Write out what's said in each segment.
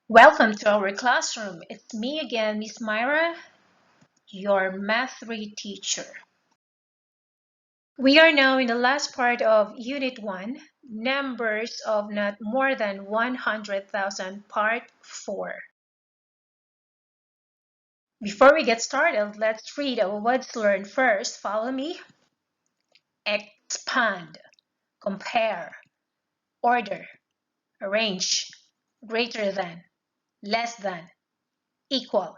Welcome to our classroom. It's me again, Miss Myra, your Math 3 teacher. We are now in the last part of Unit 1, Numbers of Not More Than 100,000, Part 4. Before we get started, let's read our words learned first. Follow me. Expand, compare, order, arrange, greater than, less than, equal,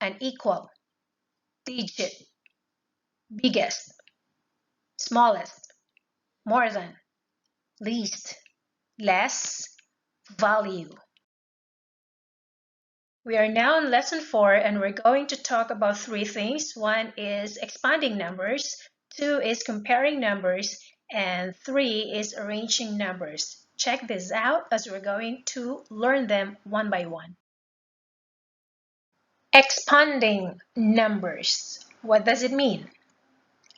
unequal, digit, biggest, smallest, more than, least, less, value. We are now in lesson 4 and we're going to talk about three things. One is expanding numbers, two is comparing numbers, and three is arranging numbers. Check this out as we're going to learn them one by one. Expanding numbers. What does it mean?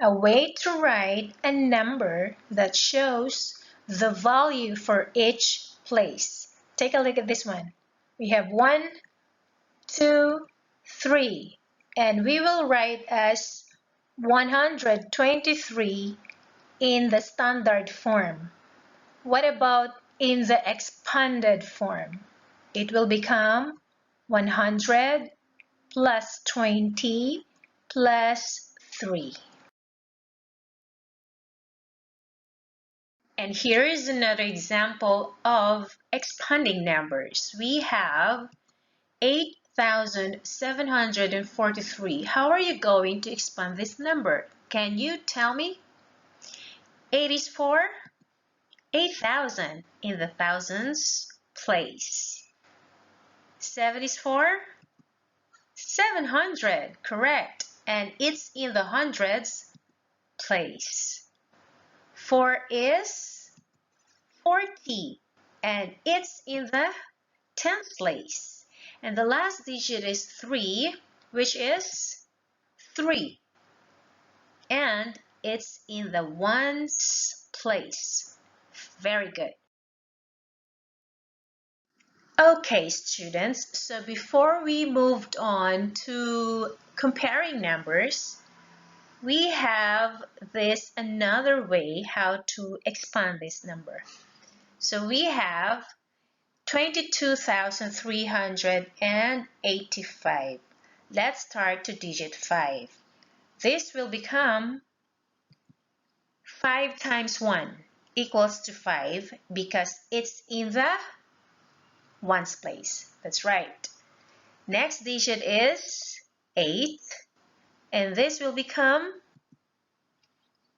A way to write a number that shows the value for each place. Take a look at this one. We have 1, 2, 3, and we will write as 123 in the standard form. What about in the expanded form? It will become 100 plus 20 plus 3. And here is another example of expanding numbers. We have 8,743. How are you going to expand this number? Can you tell me? 8 is for 8,000 in the thousands place. 7 is for 700, correct. And it's in the hundreds place. 4 is 40 and it's in the tenth place. And the last digit is 3, which is 3. And it's in the ones place. Very good. Okay, students, so before we moved on to comparing numbers, we have this another way how to expand this number. So we have 22,385. Let's start to digit 5. This will become 5 times 1 equals to 5 because it's in the ones place. That's right. Next digit is 8 and this will become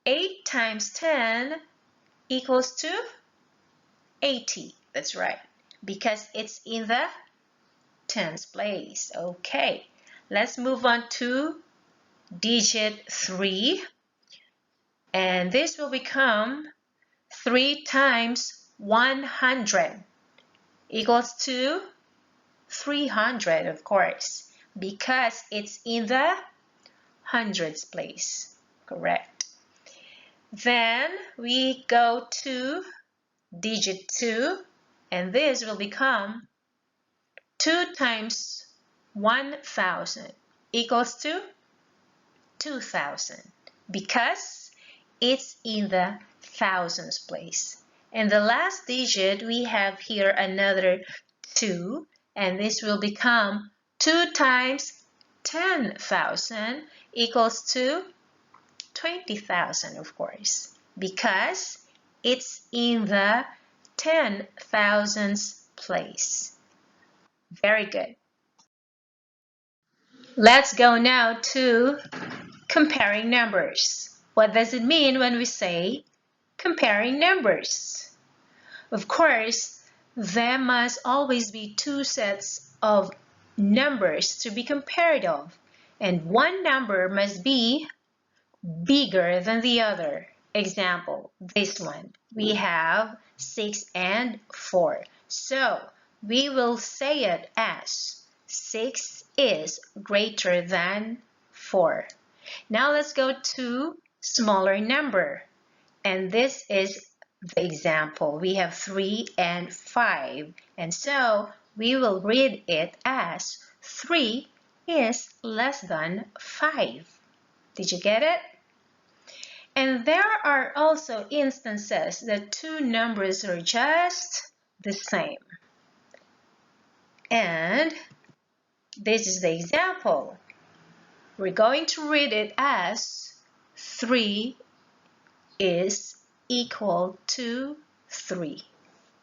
8 times 10 equals to 80. That's right. Because it's in the tens place. Okay. Let's move on to digit 3. And this will become 3 times 100 equals to 300, of course, because it's in the hundreds place. Correct. Then we go to digit 2, and this will become 2 times 1,000 equals to 2,000 because it's in the thousands place. And the last digit, we have here another 2, and this will become 2 times 10,000 equals to 20,000, of course, because it's in the 10,000s place. Very good. Let's go now to comparing numbers. What does it mean when we say comparing numbers? Of course, there must always be two sets of numbers to be compared of, and one number must be bigger than the other. Example, this one. We have 6 and 4. So, we will say it as 6 is greater than 4. Now let's go to smaller number. And this is the example. We have 3 and 5. And so we will read it as 3 is less than 5. Did you get it? And there are also instances that two numbers are just the same. And this is the example. We're going to read it as 3 is equal to 3.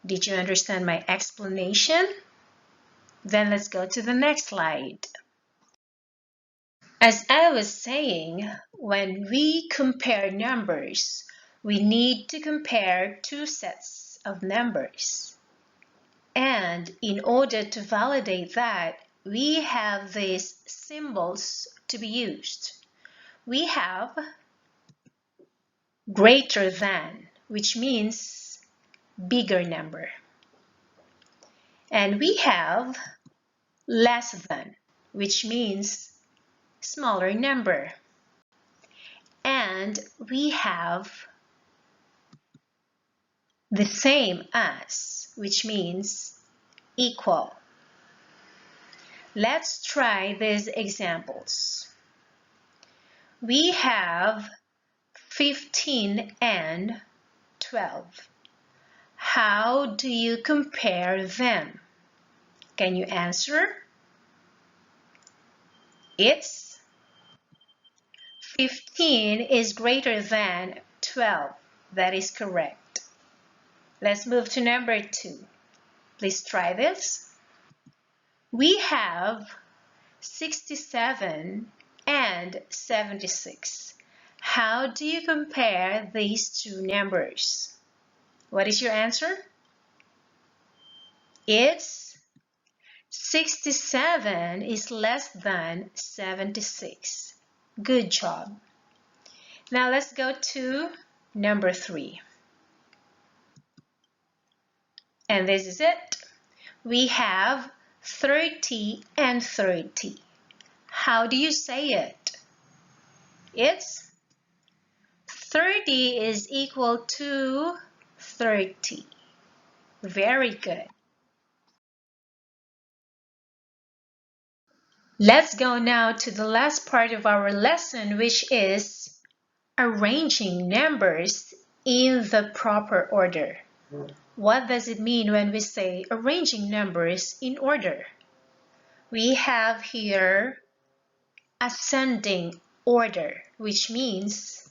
Did you understand my explanation? Then let's go to the next slide. As I was saying, when we compare numbers, we need to compare two sets of numbers. And in order to validate that, we have these symbols to be used. We have greater than, which means bigger number. And we have less than, which means smaller number. And we have the same as, which means equal. Let's try these examples. We have 15 and 12. How do you compare them? Can you answer? It's 15 is greater than 12. That is correct. Let's move to number 2. Please try this. We have 67 and 76. How do you compare these two numbers? What is your answer? It's 67 is less than 76. Good job. Now let's go to number 3. And this is it. We have 30 and 30. How do you say it? It's 30 is equal to 30. Very good. Let's go now to the last part of our lesson, which is arranging numbers in the proper order. What does it mean when we say arranging numbers in order? We have here ascending order, which means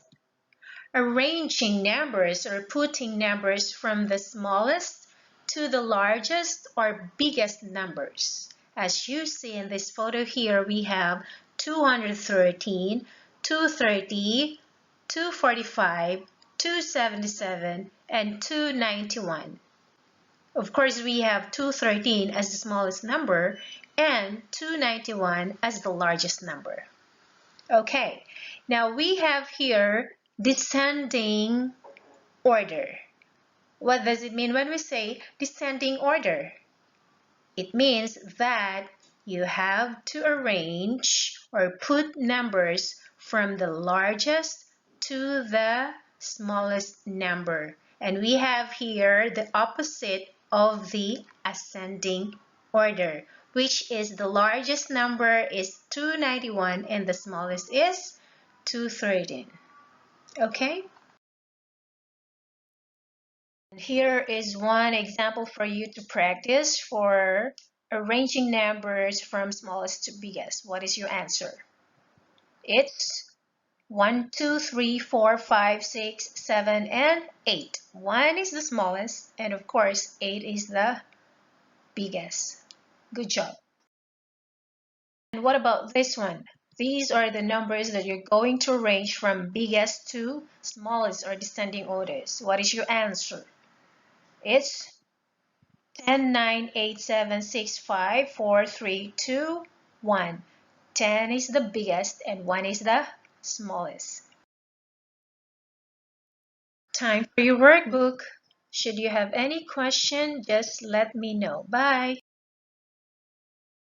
arranging numbers or putting numbers from the smallest to the largest or biggest numbers. As you see in this photo here, we have 213, 230, 245, 277, and 291. Of course, we have 213 as the smallest number and 291 as the largest number. Okay, now we have here descending order. What does it mean when we say descending order? It means that you have to arrange or put numbers from the largest to the smallest number. And we have here the opposite of the ascending order, which is the largest number is 291 and the smallest is 213. Okay? Here is one example for you to practice for arranging numbers from smallest to biggest. What is your answer? It's 1, 2, 3, 4, 5, 6, 7, and 8. 1 is the smallest, and of course, 8 is the biggest. Good job. And what about this one? These are the numbers that you're going to arrange from biggest to smallest or descending orders. What is your answer? It's 10, 9, 8, 7, 6, 5, 4, 3, 2, 1. 10 is the biggest and 1 is the smallest. Time for your workbook. Should you have any question, just let me know. Bye.